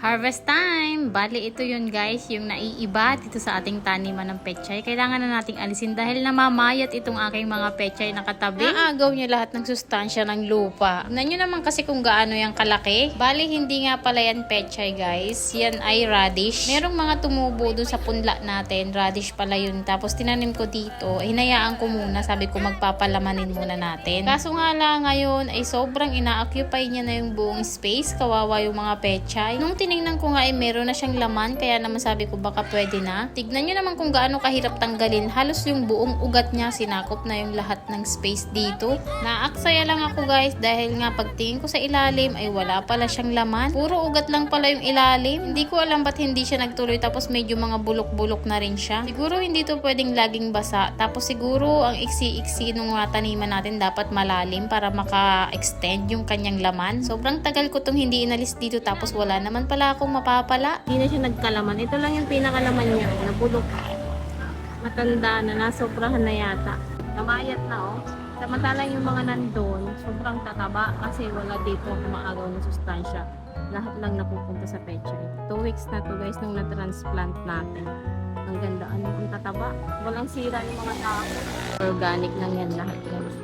Harvest time! Bali, ito yun guys, yung naiiba dito sa ating taniman ng pechay. Kailangan na nating alisin dahil namamayat itong aking mga pechay na katabi. Naagaw niya lahat ng sustansya ng lupa. Tignan nyo naman kasi kung gaano yung kalaki. Bali, hindi nga pala yan pechay guys. Yan ay radish. Merong mga tumubo dun sa punla natin. Radish pala yun. Tapos tinanim ko dito. Hinayaan ko muna. Sabi ko magpapalamanin muna natin. Kaso nga lang ngayon ay sobrang ina-occupy niya na yung buong space. Kawawa yung mga pechay. Nung tinignan ko nga ay meron na siyang laman, kaya naman sabi ko baka pwede na. Tignan nyo naman kung gaano kahirap tanggalin. Halos yung buong ugat niya sinakop na yung lahat ng space dito. Naaksaya lang ako guys dahil nga pagtingin ko sa ilalim ay wala pala siyang laman. Puro ugat lang pala yung ilalim. Hindi ko alam ba't hindi siya nagtuloy, tapos medyo mga bulok-bulok na rin siya. Siguro hindi to pwedeng laging basa. Tapos siguro ang iksi-iksi nung taniman natin dapat malalim para maka-extend yung kanyang laman. Sobrang tagal ko tong hindi inalis dito, tapos wala naman pala akong mapapala. Hindi na siya nagkalaman. Ito lang yung pinakalaman niya. Nabulok. Matanda na. Nasobrahan na yata. Namayat na oh. Samantalang yung mga nandun, sobrang tataba kasi wala dito kumaagaw ng sustansya. Lahat lang napupunta sa pechay. 2 weeks na to guys nung na-transplant natin. Ang ganda. Ang tataba. Walang sira yung mga tao. Organic lang yan lahat guys.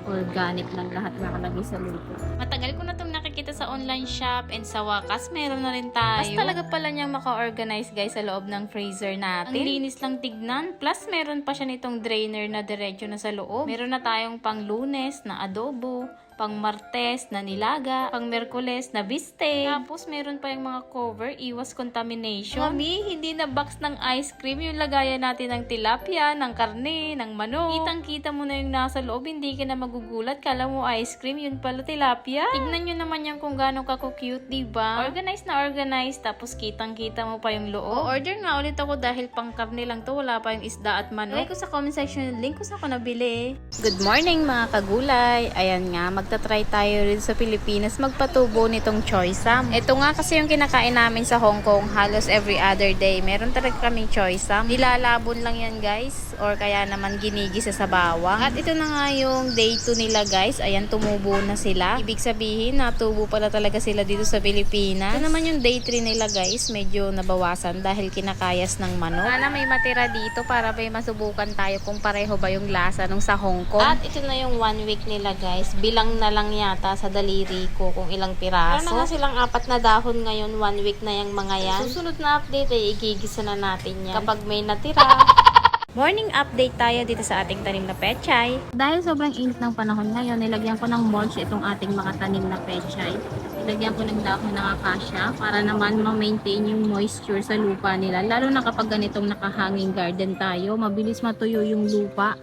Organic lang lahat nakalagay sa lupa. Matagal ko na itong nakikita sa online shop, and sa wakas meron na rin tayo. Mas talaga pala niyang maka-organize guys sa loob ng freezer natin. Ang linis lang tignan. Plus meron pa siya nitong drainer na diretso na sa loob. Meron na tayong pang Lunes na adobo, pang Martes na nilaga, pang Merkules na biste. Tapos meron pa yung mga cover, iwas contamination. Mami, hindi na box ng ice cream yung lagayan natin ng tilapia, ng karne, ng manok. Kitang-kita mo na yung nasa loob, hindi ka na magugulat. Kala mo ice cream, yun pala tilapia. Tignan nyo naman yan kung gaano kako-cute, diba? Organize na organize, tapos kitang-kita mo pa yung loob. Order nga ulit ako dahil pang karne lang to, wala pa yung isda at manok. Lagay ko sa comment section yung link kung saan ko nabili. Good morning mga kagulay. Ayan nga, magta-try tayo rin sa Pilipinas magpatubo nitong choy sam. Ito nga kasi yung kinakain namin sa Hong Kong halos every other day. Meron talaga kaming choy sam. Nilalabon lang yan guys, or kaya naman ginigisa sa bawang. At ito na nga yung day 2 nila guys. Ayan, tumubo na sila. Ibig sabihin, natubo pala talaga sila dito sa Pilipinas. Ito naman yung day 3 nila guys. Medyo nabawasan dahil kinakayas ng manok. Sana may matira dito para may masubukan tayo kung pareho ba yung lasa nung sa Hong Kong. At ito na yung 1 week nila guys. Bilang na lang yata sa daliri ko kung ilang piraso. Meron na nga silang 4 na dahon ngayon. 1 week na yung mga yan. Susunod na update ay igigisa na natin yan kapag may natira. Morning update tayo dito sa ating tanim na pechay. Dahil sobrang init ng panahon ngayon, nilagyan ko ng mulch itong ating mga tanim na pechay. Nilagyan ko ng dahon ng acacia para naman ma-maintain yung moisture sa lupa nila. Lalo na kapag ganitong nakahanging garden tayo, mabilis matuyo yung lupa.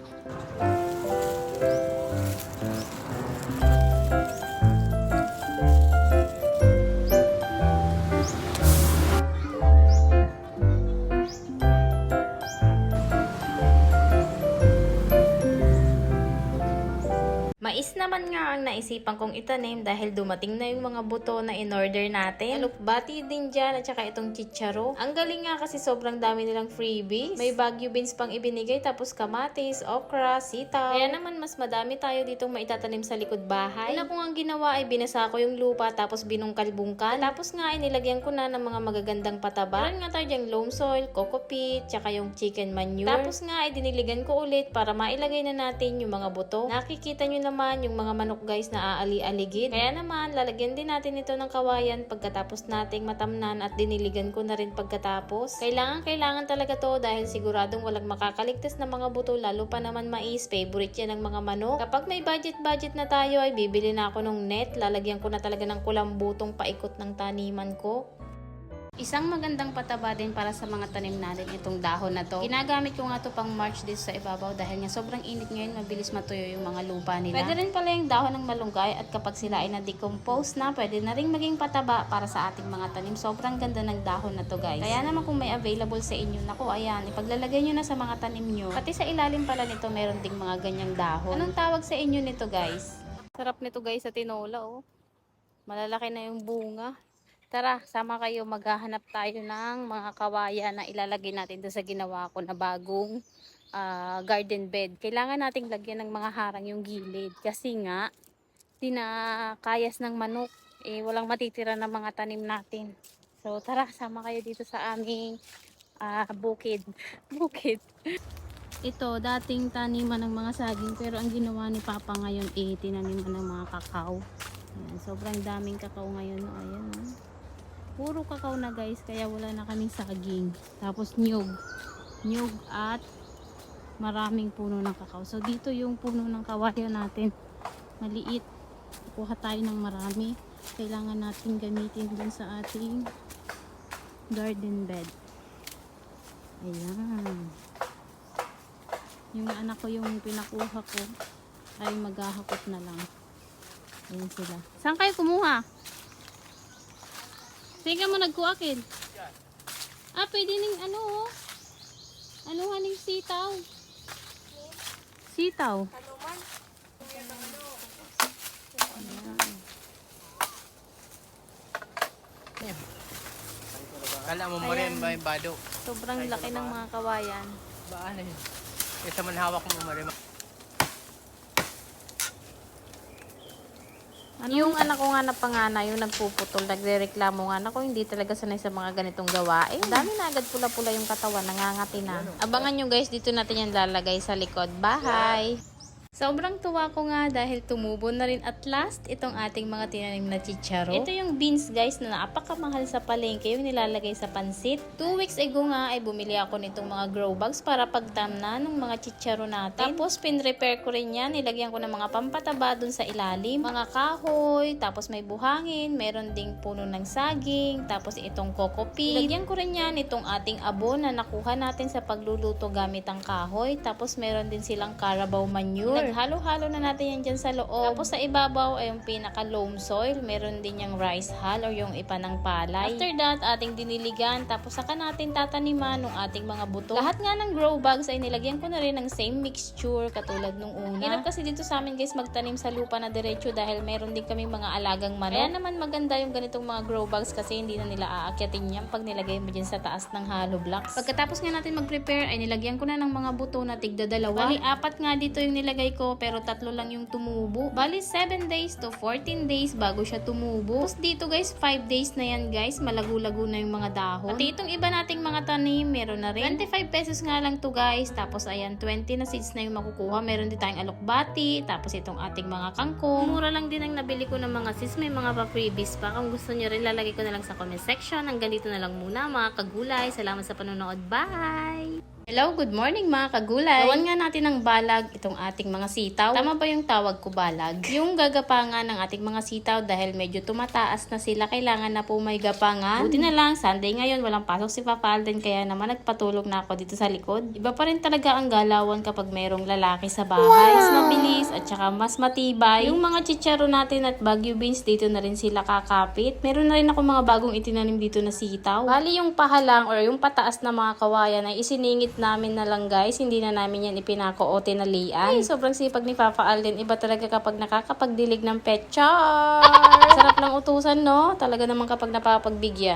Mais naman nga ang naisipan kong itanim dahil dumating na yung mga buto na in-order natin. Alukbati din dyan at saka itong chicharo. Ang galing nga kasi sobrang dami nilang freebies. May Baguio beans pang ibinigay, tapos kamatis, okra, sitaw. Kaya naman mas madami tayo ditong maitatanim sa likod bahay. Una ko ang ginawa ay binasa ko yung lupa tapos binungkal-bungkal. Tapos nga ay nilagyan ko na ng mga magagandang pataba. Meron nga tayo dyang loam soil, coco peat, tsaka yung chicken manure. Tapos nga ay diniligan ko ulit para mailagay na natin yung mga buto. Nakikita nyo naman yung mga manok guys na aali-aligid. Kaya naman lalagyan din natin ito ng kawayan pagkatapos nating matamnan at diniligan ko na rin pagkatapos. Kailangan talaga to dahil siguradong walang makakaligtas na mga buto, lalo pa naman mais. Favorite yan ng mga manok. Kapag may budget na tayo ay bibili na ako ng net. Lalagyan ko na talaga ng kulambutong paikot ng taniman ko. Isang magandang pataba din para sa mga tanim natin itong dahon na to. Ginagamit ko nga to pang mulch dito sa ibabaw dahil nga sobrang init ngayon, mabilis matuyo yung mga lupa nila. Pwede rin pala yung dahon ng malunggay at kapag sila ay na-decompose na, pwede na rin maging pataba para sa ating mga tanim. Sobrang ganda ng dahon na to guys. Kaya naman kung may available sa inyo, naku ayan, ipaglalagay nyo na sa mga tanim nyo. Pati sa ilalim pala nito meron ding mga ganyang dahon. Anong tawag sa inyo nito guys? Sarap nito guys sa tinola oh. Malalaki na yung bunga. Tara, sama kayo, maghahanap tayo ng mga kawayan na ilalagay natin doon sa ginawa ko na bagong garden bed. Kailangan nating lagyan ng mga harang yung gilid kasi nga tinakayas ng manok. Walang matitira ng mga tanim natin. So tara, sama kayo dito sa aming bukid. Bukid. Ito, dating taniman ng mga saging, pero ang ginawa ni Papa ngayon tinaniman ng mga kakao. Ayan, sobrang daming kakao ngayon. Ayan, oh. Puro kakao na guys, kaya wala na kaming saging. Tapos nyug at maraming puno ng kakao. So dito yung puno ng kawayan natin, maliit. Kuha tayo ng marami. Kailangan natin gamitin dun sa ating garden bed. Ayan. Yung anak ko yung pinakuha ko ay maghahakot na lang. Ayan sila. Saan kayo kumuha? Saan ka mo nagkuakin? Pwede ning ano, anuhan ng sitaw. Sitaw. Ayan. Kala mo marin ba yung bado? Sobrang laki ng mga kawayan. Ba ano yun? Kaysa man hawak mo marin. Yung anak ko nga na panganay, yung nagpuputol, nagrereklamo nga, ako hindi talaga sanay sa mga ganitong gawain. Dami na agad pula-pula yung katawan, nangangati na. Abangan nyo guys, dito natin yan lalagay sa likod bahay. Sobrang tuwa ko nga dahil tumubo na rin at last itong ating mga tinanim na chicharo. Ito yung beans guys na napakamahal sa palengke, yung nilalagay sa pansit. 2 weeks ago nga ay bumili ako nitong mga grow bags para pagtamna ng mga chicharo natin. Tapos pin-repair ko rin yan, nilagyan ko ng mga pampataba dun sa ilalim. Mga kahoy, tapos may buhangin, meron ding puno ng saging, tapos itong coco peat. Nilagyan ko rin yan itong ating abon na nakuha natin sa pagluluto gamit ang kahoy. Tapos meron din silang Carabao manure. Naghalo-halo na natin yan dyan sa loob. Tapos sa ibabaw ay yung pinaka-loam soil. Meron din yung rice hull or yung ipa ng palay. After that, ating diniligan. Tapos saka natin tataniman ng ating mga buto. Lahat nga ng grow bags ay nilagyan ko na rin ng same mixture katulad nung una. Hirap kasi dito sa amin guys magtanim sa lupa na diretso dahil meron din kaming mga alagang manok. Kaya naman maganda yung ganitong mga grow bags kasi hindi na nila aakyatin yan pag nilagay mo dyan sa taas ng hollow blocks. Pagkatapos nga natin mag-prepare ay nilagyan ko na ng mga buto na tigda 2. Bali, 4 nga dito yung nilagay ko pero 3 lang yung tumubo. Bali 7 days to 14 days bago siya tumubo. Tapos dito guys 5 days na yan guys, malago-lago na yung mga dahon. Pati itong iba nating mga tanim meron na rin. 25 pesos nga lang to guys. Tapos ayan 20 na seeds na yung makukuha. Meron din tayong alokbati. Tapos itong ating mga kangkong. Mura lang din ang nabili ko ng mga seeds. May mga pa-freebies pa. Kung gusto nyo rin lalagay ko na lang sa comment section. Hanggang dito na lang muna mga kagulay. Salamat sa panonood. Bye! Hello, good morning mga kagulay. Gawan nga natin ng balag itong ating mga sitaw. Tama ba yung tawag ko balag? Yung gagapangan ng ating mga sitaw dahil medyo tumataas na sila, kailangan na po may gapangan. Buti na lang, Sunday ngayon, walang pasok si Papa Alden kaya naman nagpatulog na ako dito sa likod. Iba pa rin talaga ang galawan kapag mayroong lalaki sa bahay. Mas mabilis at saka mas matibay. Yung mga chicharo natin at Baguio beans, dito na rin sila kakapit. Meron na rin ako mga bagong itinanim dito na sitaw. Bali yung pahalang or yung pataas na mga kawayan ay isiningit namin na lang guys, hindi na namin yan ipinako o tinalian. Ay, sobrang sipag ni Papa Alden, iba talaga kapag nakakapagdilig ng pechar. Sarap lang utusan no, talaga naman kapag napapagbigyan.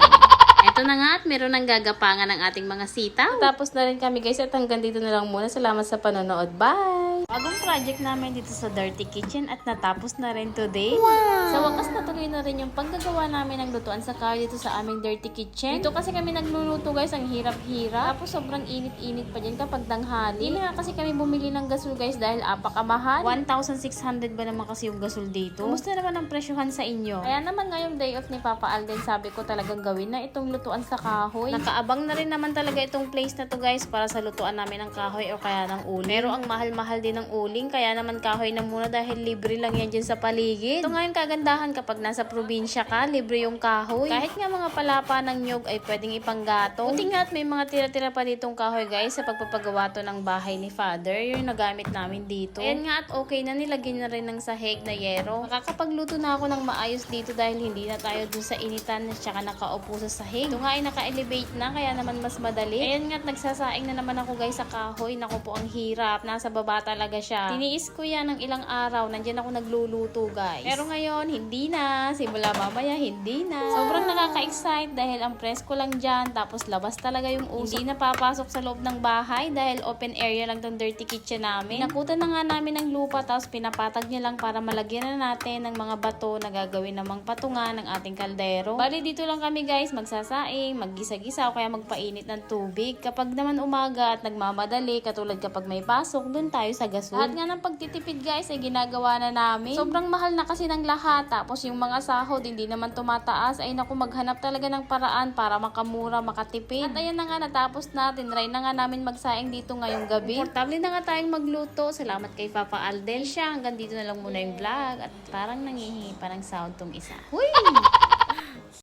Ito na nga at meron ng gagapangan ng ating mga sitaw. Tapos na rin kami guys at hanggang dito na lang muna. Salamat sa panonood. Bye! Bagong project namin dito sa Dirty Kitchen at natapos na rin today. Wow! Sa wakas natuloy na rin yung paggagawa namin ng lutuan sa car dito sa aming Dirty Kitchen. Dito kasi kami nagluluto guys, ang hirap-hirap. Tapos sobrang init-init pa dyan kapag tanghali. Hindi na kasi kami bumili ng gasol guys dahil apakamahal. 1,600 ba naman kasi yung gasol dito? Kumusta naman ang presyohan sa inyo? Kaya naman ngayong day off ni Papa Alden, sabi ko talagang gawin na itong lutuan sa kahoy. Nakaabang na rin naman talaga itong place na to guys para sa lutuan namin ng kahoy o kaya ng uling. Pero ang mahal-mahal din ng uling, kaya naman kahoy na muna dahil libre lang yan dyan sa paligid. Ito nga yung kagandahan kapag nasa probinsya ka, libre yung kahoy. Kahit nga mga palapa ng nyog ay pwedeng ipanggatong. Buti nga at may mga tira-tira pa ditong kahoy guys sa pagpapagawa to ng bahay ni Father. Yung nagamit namin dito. Ayan nga at okay na, nilagyan na rin ng sahig na yero. Makakapagluto na ako ng maayos dito dahil hindi na tayo dun sa initan at saka nakaupo sa sahig. Ito nga ay naka-elevate na kaya naman mas madali. Ayan nga at nagsasaing na naman ako guys sa kahoy. Naku po ang hirap. Nasa baba talaga talaga siya. Tiniis ko yan ng ilang araw, nandiyan ako nagluluto guys. Pero ngayon, hindi na. Simula mamaya, hindi na. Sobrang nakaka-excite dahil ang presko lang dyan, tapos labas talaga yung usok. Hindi na papasok sa loob ng bahay dahil open area lang tong dirty kitchen namin. Nakutan na nga namin ng lupa, tapos pinapatag niya lang para malagyan na natin ng mga bato na gagawin namang patungan ng ating kaldero. Bali, dito lang kami guys magsasaing, maggisa-gisa o kaya magpainit ng tubig. Kapag naman umaga at nagmamadali, katulad kapag may pasok, dun tayo sa gasol. Lahat nga ng pagtitipid guys ay ginagawa na namin. Sobrang mahal na kasi ng lahat. Tapos yung mga sahod hindi naman tumataas. Ay naku, maghanap talaga ng paraan para makamura, makatipid. At ayan na nga, natapos na. Tinry na nga namin magsaing dito ngayong gabi. Komportable na nga tayong magluto. Salamat kay Papa Alden siya. Hanggang dito na lang muna yung vlog. At parang nangihingi pa ng sound tong isa. Huy!